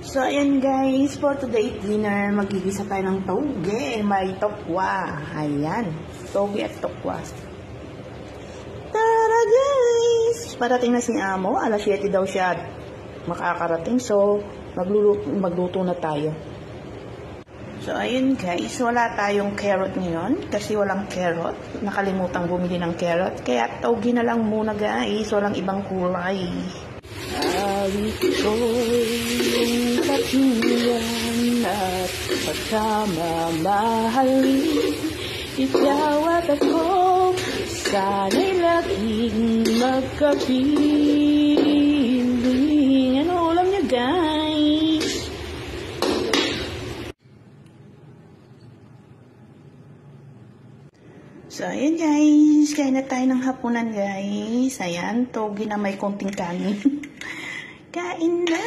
So, ayan guys, for today dinner, magigisa tayo ng toge. May tokwa. Ayan, toge at tokwa. Tara guys! Parating na si Amo, alas 7 daw siya makakarating. So, magluto na tayo. So, ayun guys, wala tayong carrot ngayon kasi walang carrot. Nakalimutang bumili ng carrot. Kaya toge na lang muna guys, walang ibang kulay. Awit ko'y katuyan at pagkamamahalin. Ikaw at ako, sana'y laging magkapiling. Ano ulam niya guys? So, ayan guys, kain na tayo ng hapunan guys. Ayan, toge na may konting kanin. Kain na!